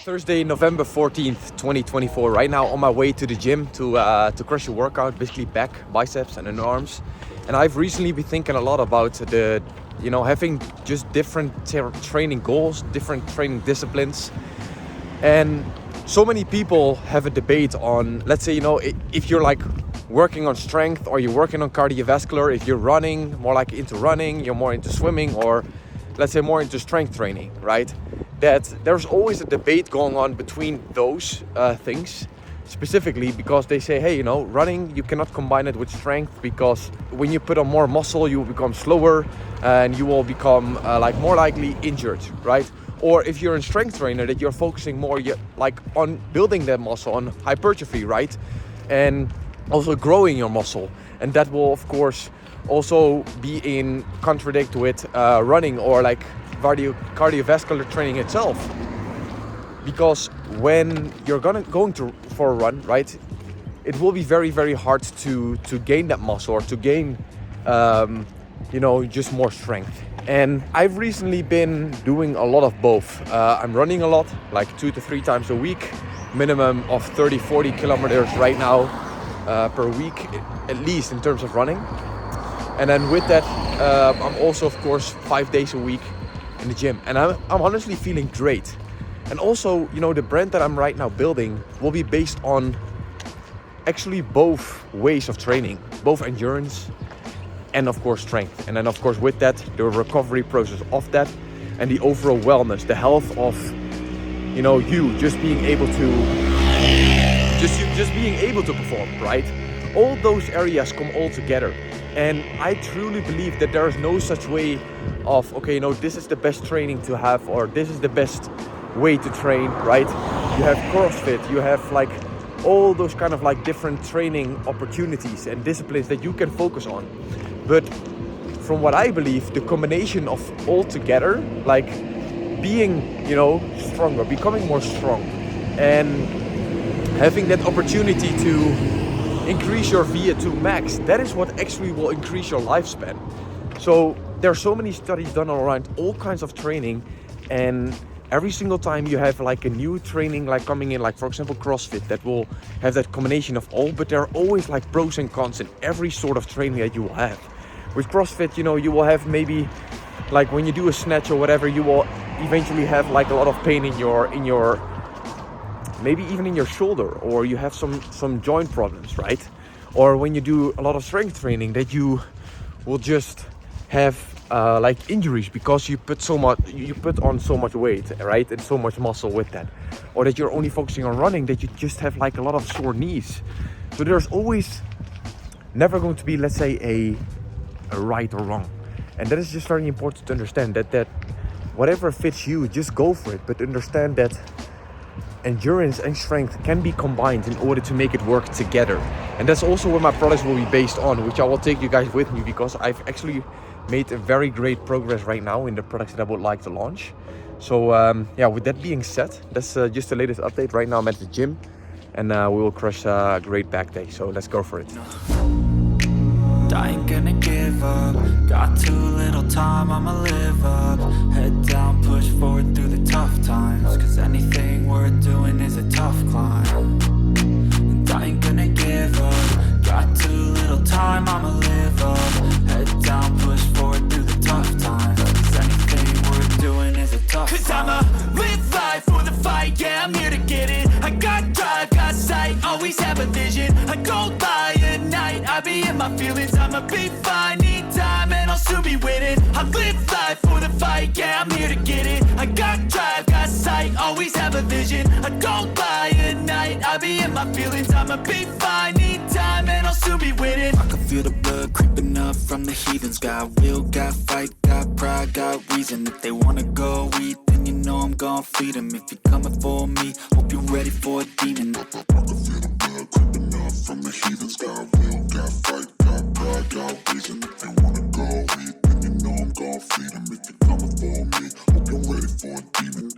Thursday, November 14th, 2024. Right now on my way to the gym to crush a workout, basically back, biceps and arms. And I've recently been thinking a lot about having just different training goals, different training disciplines. And so many people have a debate on, let's say, if you're like working on strength or you're working on cardiovascular, if you're running, more like into running, you're more into swimming, or let's say more into strength training, right? That there's always a debate going on between those things, specifically because they say, hey, running, you cannot combine it with strength because when you put on more muscle, you will become slower and you will become more likely injured, right? Or if you're a strength trainer, that you're focusing more on building that muscle, on hypertrophy, right? And also growing your muscle. And that will, of course, also be in contradict with running or cardiovascular training itself. Because when you're going for a run, right, it will be very, very hard to gain that muscle or to gain, just more strength. And I've recently been doing a lot of both. I'm running a lot, like 2 to 3 times a week, minimum of 30-40 kilometers right now per week, at least in terms of running. And then with that, I'm also, of course, 5 days a week in the gym. And I'm honestly feeling great. And also, the brand that I'm right now building will be based on actually both ways of training, both endurance and of course strength. And then of course with that, the recovery process of that and the overall wellness, the health of, you just being able to perform, right? All those areas come all together. And I truly believe that there is no such way of, this is the best training to have, or this is the best way to train, right? You have CrossFit, you have all those kind of different training opportunities and disciplines that you can focus on. But from what I believe, the combination of all together, being, stronger, becoming more strong, and having that opportunity to increase your VO2 max, that is what actually will increase your lifespan. So there are so many studies done around all kinds of training, and every single time you have a new training coming in, for example CrossFit, that will have that combination of all, but there are always pros and cons in every sort of training that you will have. With CrossFit, you will have maybe when you do a snatch or whatever, you will eventually have a lot of pain in your maybe even in your shoulder, or you have some joint problems, right? Or when you do a lot of strength training, that you will just have injuries because you put on so much weight, right, and so much muscle with that. Or that you're only focusing on running, that you just have a lot of sore knees. So there's always never going to be, let's say, a right or wrong. And that is just very important to understand, that whatever fits you, just go for it. But understand that endurance and strength can be combined in order to make it work together. And that's also what my products will be based on, which I will take you guys with me, because I've actually made a very great progress right now in the products that I would like to launch. So with that being said, that's just the latest update. Right now I'm at the gym, and we will crush a great back day. So let's go for it. I ain't gonna give up. Got too little time, I'ma live up. Head down, push forward through the tough times, cause anything worth doing is a tough climb. And I ain't gonna give up. Got too little time, I'ma live up. Head down, push forward through the tough times, cause anything worth doing is a tough climb. Cause I'ma live life for the fight, yeah, I'm here to get it. I got drive, got sight, always have a vision. I go by at night, I be in my feelings. I'ma be fine, need time, and I'll soon be winning. I live life for the fight, yeah, I'm here to get it. I got drive, got sight, always have a vision. I go by at night, I be in my feelings. I'ma be fine, need time, and I'll soon be winning. I can feel the blood creeping up from the heathens. Got will, got fight, got pride, got reason. If they wanna go eat, then you know I'm gon' feed them. If you're coming for me, hope you're ready for a demon. I can feel the blood creeping up from the heathens. Got will, got fight, got pride, got reason. If they wanna go eat, then you know I'm gon' feed them. If you're coming for me, hope you're ready for a demon.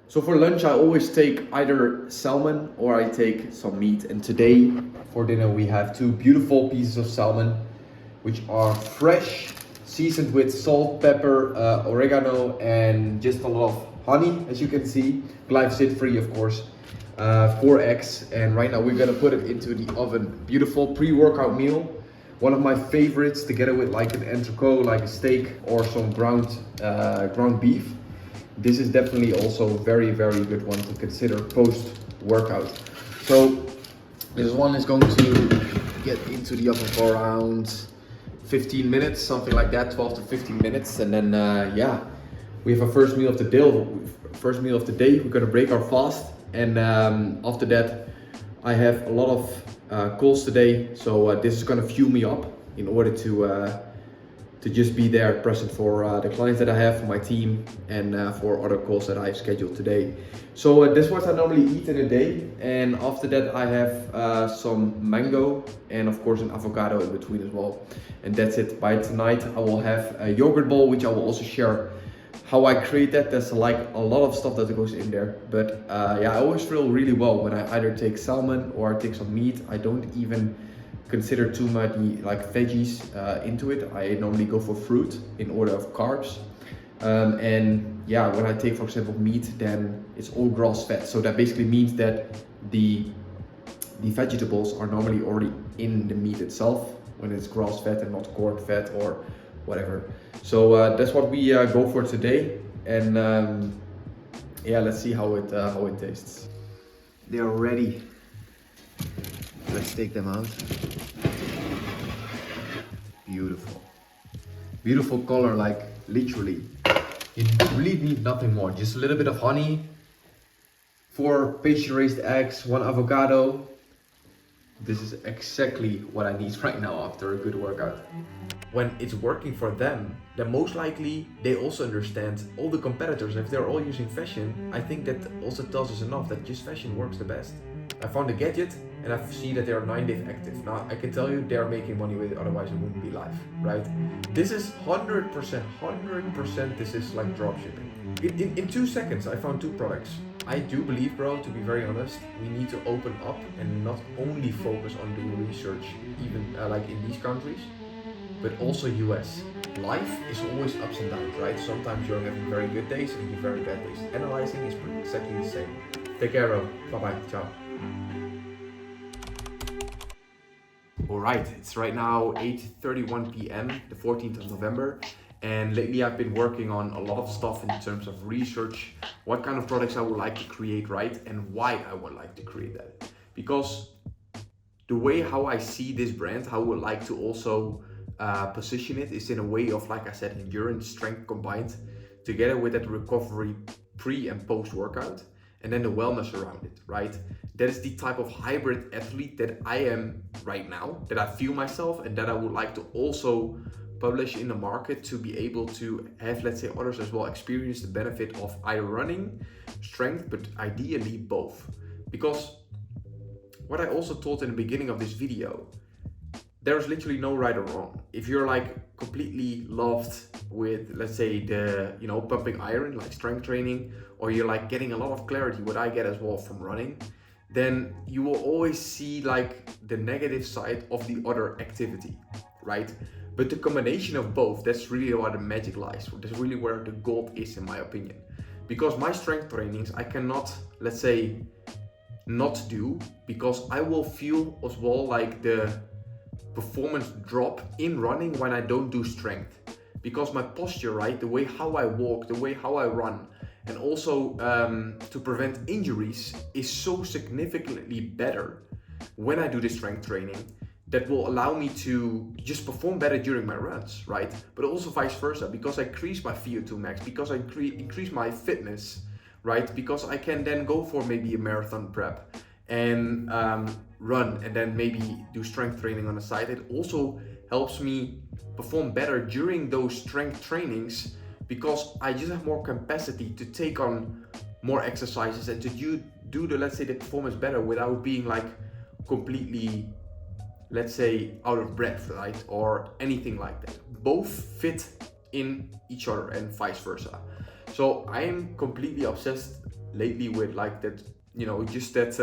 So for lunch, I always take either salmon or I take some meat. And today for dinner, we have 2 beautiful pieces of salmon, which are fresh, seasoned with salt, pepper, oregano, and just a lot of honey, as you can see, glyphosate free, of course. 4 eggs, and right now we're gonna put it into the oven. Beautiful pre-workout meal. One of my favorites, together with like an entrecot, like a steak, or some ground beef. This is definitely also very, very good one to consider post-workout. So this one is going to get into the oven for around 15 minutes, something like that, 12 to 15 minutes, and then yeah, we have our first meal of the day. We're gonna break our fast, and after that, I have a lot of calls today, so this is gonna fuel me up in order to just be there present for the clients that I have, for my team, and for other calls that I've scheduled today. So this is what I normally eat in a day, and after that I have some mango and of course an avocado in between as well. And that's it. By tonight I will have a yogurt bowl, which I will also share how I create that. There's like a lot of stuff that goes in there, but yeah, I always feel really well when I either take salmon or I take some meat. I don't even consider too many like veggies into it. I normally go for fruit in order of carbs, and yeah, when I take for example meat, then it's all grass fed, so that basically means that the vegetables are normally already in the meat itself when it's grass fed and not corn fed or whatever. So that's what we go for today, and yeah, let's see how it tastes. They are ready. Let's take them out. Beautiful, beautiful color, like literally. You really need nothing more. Just a little bit of honey, 4 pasture-raised eggs, 1 avocado. This is exactly what I need right now after a good workout. When it's working for them, then most likely they also understand all the competitors. If they're all using fashion, I think that also tells us enough that just fashion works the best. I found a gadget and I see that they are 9-day active. Now I can tell you they are making money with it, otherwise it wouldn't be live, right? This is 100%, this is like drop shipping. In 2 seconds I found 2 products. I do believe, bro, to be very honest, we need to open up and not only focus on doing research, even like in these countries, but also US. Life is always ups and downs, right? Sometimes you're having very good days and you very bad days. Analyzing is exactly the same. Take care, bro. Bye-bye. Ciao. Alright, it's right now 8:31 p.m., the 14th of November. And lately I've been working on a lot of stuff in terms of research, what kind of products I would like to create, right? And why I would like to create that. Because the way how I see this brand, how I would like to also position it is in a way of, like I said, endurance, strength combined together with that recovery pre and post workout, and then the wellness around it, right? That is the type of hybrid athlete that I am right now, that I feel myself, and that I would like to also publish in the market to be able to have, let's say, others as well experience the benefit of either running, strength, but ideally both. Because what I also taught in the beginning of this video, there's literally no right or wrong. If you're like completely loved with, let's say, the, you know, pumping iron, like strength training, or you're like getting a lot of clarity, what I get as well from running, then you will always see like the negative side of the other activity, right? But the combination of both, that's really where the magic lies. That's really where the gold is, in my opinion. Because my strength trainings, I cannot, let's say, not do, because I will feel as well like the performance drop in running when I don't do strength. Because my posture, right, the way how I walk, the way how I run, and also to prevent injuries is so significantly better when I do the strength training, that will allow me to just perform better during my runs, right? But also vice versa, because I increase my VO2 max, because I increase my fitness, right? Because I can then go for maybe a marathon prep and run, and then maybe do strength training on the side. It also helps me perform better during those strength trainings, because I just have more capacity to take on more exercises and to do the, let's say, the performance better without being like completely, let's say, out of breath, right? Or anything like that. Both fit in each other and vice versa. So I am completely obsessed lately with like that, you know, just that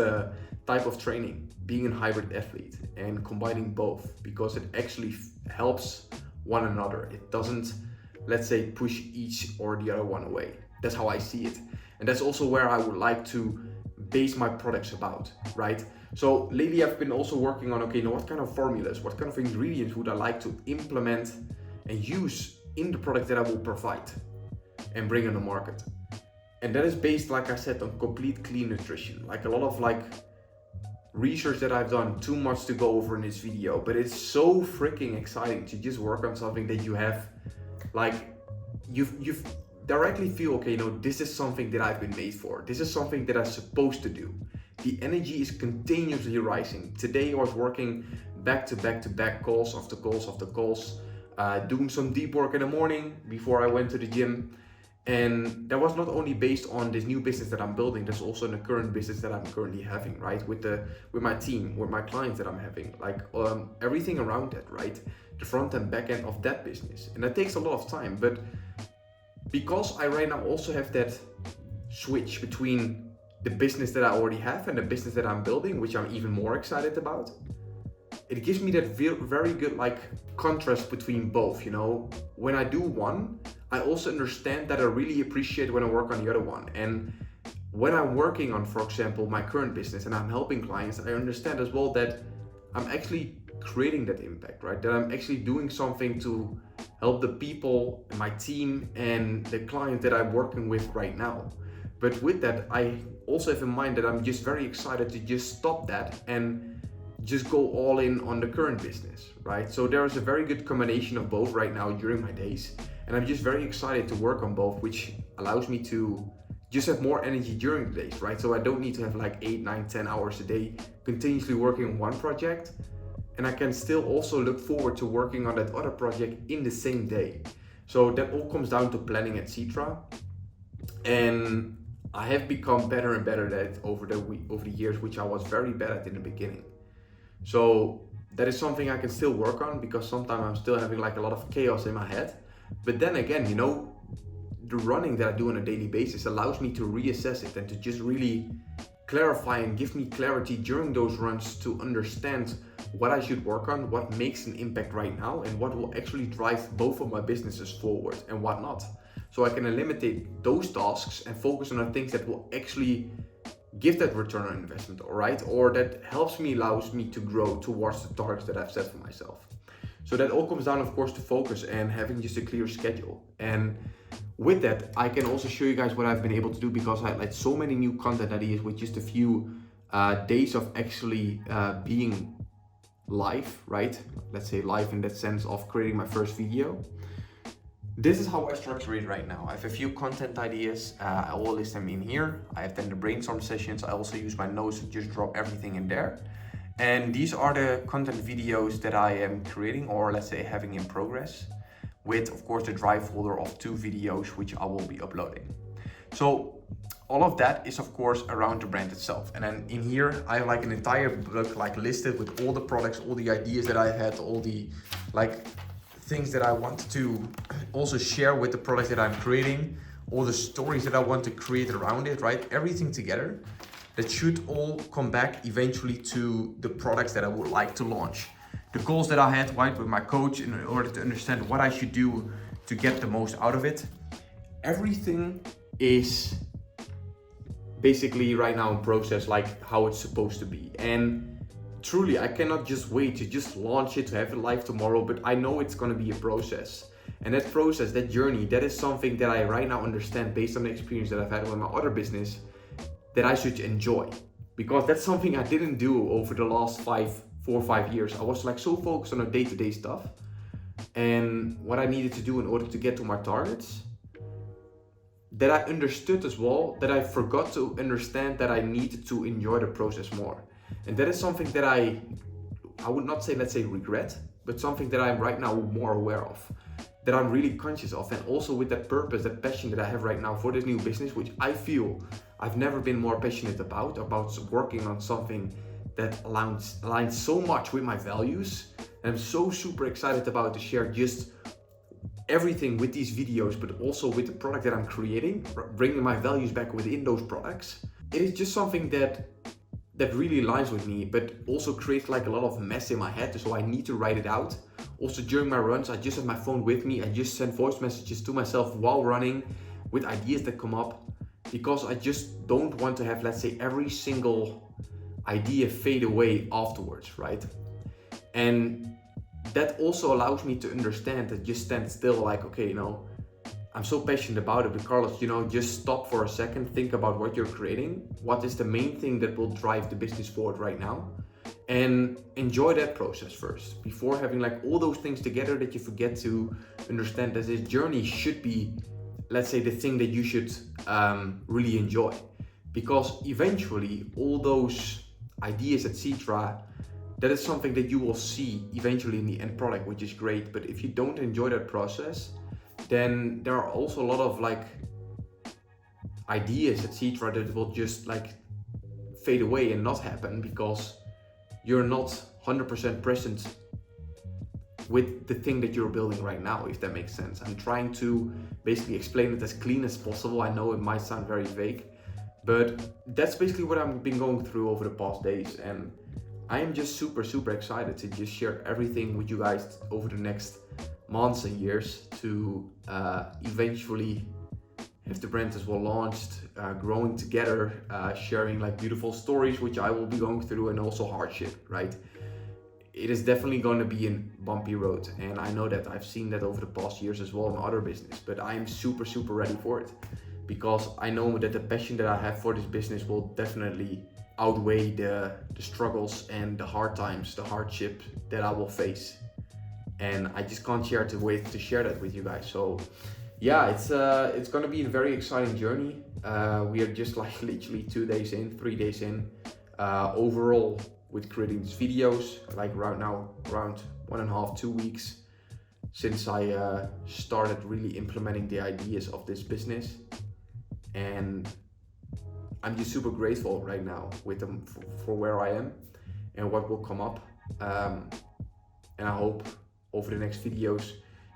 type of training, being a hybrid athlete and combining both, because it actually helps one another. It doesn't, let's say, push each or the other one away. That's how I see it. And that's also where I would like to base my products about, right? So lately I've been also working on, okay, now what kind of formulas, what kind of ingredients would I like to implement and use in the product that I will provide and bring on the market. And that is based, like I said, on complete clean nutrition. Like a lot of research that I've done, too much to go over in this video, but it's so freaking exciting to just work on something that you have, you've directly feel, okay, this is something that I've been made for. This is something that I'm supposed to do. The energy is continuously rising. Today I was working back to back calls after calls after calls, doing some deep work in the morning before I went to the gym. And that was not only based on this new business that I'm building, there's also in the current business that I'm currently having, right? With my team, with my clients that I'm having, everything around that, right? The front and back end of that business. And that takes a lot of time, but because I right now also have that switch between the business that I already have and the business that I'm building, which I'm even more excited about, it gives me that very good contrast between both. When I do one, I also understand that I really appreciate when I work on the other one. And when I'm working on, for example, my current business and I'm helping clients, I understand as well that I'm actually creating that impact, right? That I'm actually doing something to help the people, my team, and the client that I'm working with right now. But with that, I also have in mind that I'm just very excited to just stop that and just go all in on the current business, right? So there is a very good combination of both right now during my days. And I'm just very excited to work on both, which allows me to just have more energy during the days, right? So I don't need to have 8, 9, 10 hours a day continuously working on one project. And I can still also look forward to working on that other project in the same day. So that all comes down to planning, etc. And I have become better and better at it over the years, which I was very bad at in the beginning. So that is something I can still work on, because sometimes I'm still having a lot of chaos in my head. But then again, the running that I do on a daily basis allows me to reassess it and to just really clarify and give me clarity during those runs to understand what I should work on, what makes an impact right now, and what will actually drive both of my businesses forward and what not. So I can eliminate those tasks and focus on the things that will actually give that return on investment, all right? Or that allows me to grow towards the targets that I've set for myself. So that all comes down, of course, to focus and having just a clear schedule. And with that, I can also show you guys what I've been able to do, because I had so many new content ideas with just a few days of actually being live, right? Let's say live in that sense of creating my first video. This is how I structure it right now. I have a few content ideas. I will list them in here. I have then the brainstorm sessions. I also use my notes to just drop everything in there. And these are the content videos that I am creating, or let's say having in progress, with of course the drive folder of 2 videos which I will be uploading. So all of that is of course around the brand itself. And then in here I have an entire book listed with all the products, all the ideas that I had, all the things that I want to also share with the products that I'm creating, all the stories that I want to create around it, right? Everything together. That should all come back eventually to the products that I would like to launch. The goals that I had, right, with my coach in order to understand what I should do to get the most out of it. Everything is basically right now in process, how it's supposed to be. And truly, I cannot just wait to just launch it, to have it live tomorrow, but I know it's gonna be a process. And that process, that journey, that is something that I right now understand based on the experience that I've had with my other business, that I should enjoy, because that's something I didn't do over the last 4 or 5 years. I was so focused on the day-to-day stuff and what I needed to do in order to get to my targets, that I understood as well that I forgot to understand that I needed to enjoy the process more. And that is something that I would not say, let's say, regret, but something that I'm right now more aware of, that I'm really conscious of. And also with that purpose, that passion that I have right now for this new business, which I feel I've never been more passionate about working on something that aligns so much with my values. And I'm so super excited about to share just everything with these videos, but also with the product that I'm creating, bringing my values back within those products. It is just something that really aligns with me, but also creates a lot of mess in my head, so I need to write it out. Also during my runs, I just have my phone with me. I just send voice messages to myself while running. with ideas that come up, because I just don't want to have, let's say, every single idea fade away afterwards, right? And that also allows me to understand that just stand still, like, okay, I'm so passionate about it, but Carlos, just stop for a second, think about what you're creating. What is the main thing that will drive the business forward right now? And enjoy that process first, before having like all those things together, that you forget to understand that this journey should be, let's say, the thing that you should really enjoy. Because eventually all those ideas, etc., that is something that you will see eventually in the end product, which is great. But if you don't enjoy that process, then there are also a lot of like ideas, etc., that will just like fade away and not happen, because you're not 100% present with the thing that you're building right now, if that makes sense. I'm trying to basically explain it as clean as possible. I know it might sound very vague, but that's basically what I've been going through over the past days. And I am just super excited to just share everything with you guys over the next months and years, to eventually have the brand as well launched, growing together, sharing like beautiful stories, which I will be going through, and also hardship, right? It is definitely going to be a bumpy road, and I know that I've seen that over the past years as well in other business, but I am super ready for it, because I know that the passion that I have for this business will definitely outweigh the struggles and the hard times, the hardship that I will face. And I just can't wait to share that with you guys. So yeah, it's gonna be a very exciting journey. We are just like literally 3 days in overall with creating these videos, like right now around 1.5, 2 weeks since I started really implementing the ideas of this business. And I'm just super grateful right now with them for where I am and what will come up. And I hope over the next videos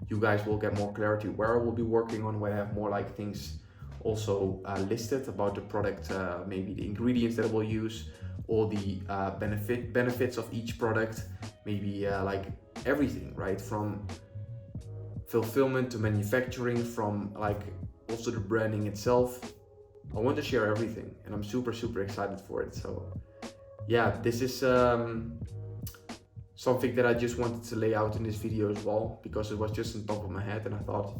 you guys will get more clarity where I will be working on, where I have more like things also listed about the product, maybe the ingredients that I will use, all the benefits of each product, maybe like everything, right? From fulfillment to manufacturing, from like also the branding itself. I want to share everything, and I'm super excited for it. So yeah, this is something that I just wanted to lay out in this video as well, because it was just on top of my head, and I thought,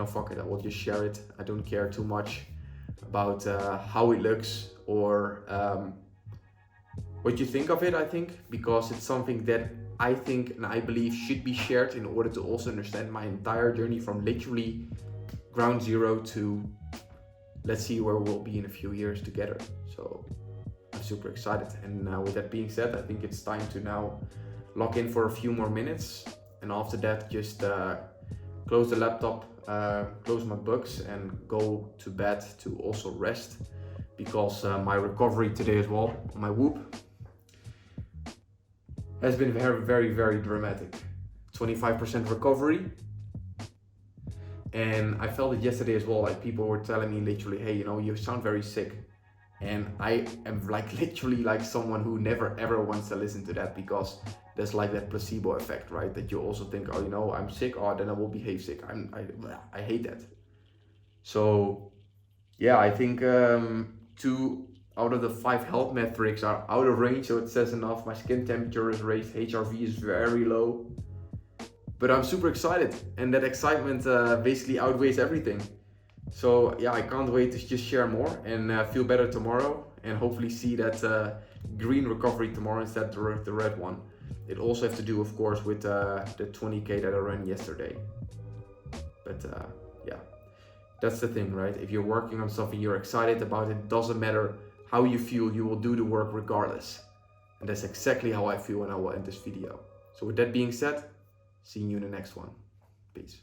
fuck it, I will just share it. I don't care too much about how it looks or what you think of it, I think, because it's something that I think and I believe should be shared in order to also understand my entire journey from literally ground zero to let's see where we'll be in a few years together. So I'm super excited. And with that being said, I think it's time to now lock in for a few more minutes, and after that just close the laptop, close my books, and go to bed to also rest, because my recovery today as well, my Whoop, has been very dramatic. 25% recovery, and I felt it yesterday as well. Like, people were telling me literally, hey, you sound very sick. And I am like literally like someone who never ever wants to listen to that, because there's like that placebo effect, right? That you also think, oh, I'm sick, then I will behave sick. I hate that. So yeah, I think 2 out of the 5 health metrics are out of range, so it says enough. My skin temperature is raised, HRV is very low, but I'm super excited, and that excitement basically outweighs everything. So yeah, I can't wait to just share more and feel better tomorrow, and hopefully see that green recovery tomorrow instead of the red one. It also has to do, of course, with the 20K that I ran yesterday. But yeah, that's the thing, right? If you're working on something, you're excited about it, doesn't matter how you feel, you will do the work regardless. And that's exactly how I feel, and I will end this video. So with that being said, see you in the next one. Peace.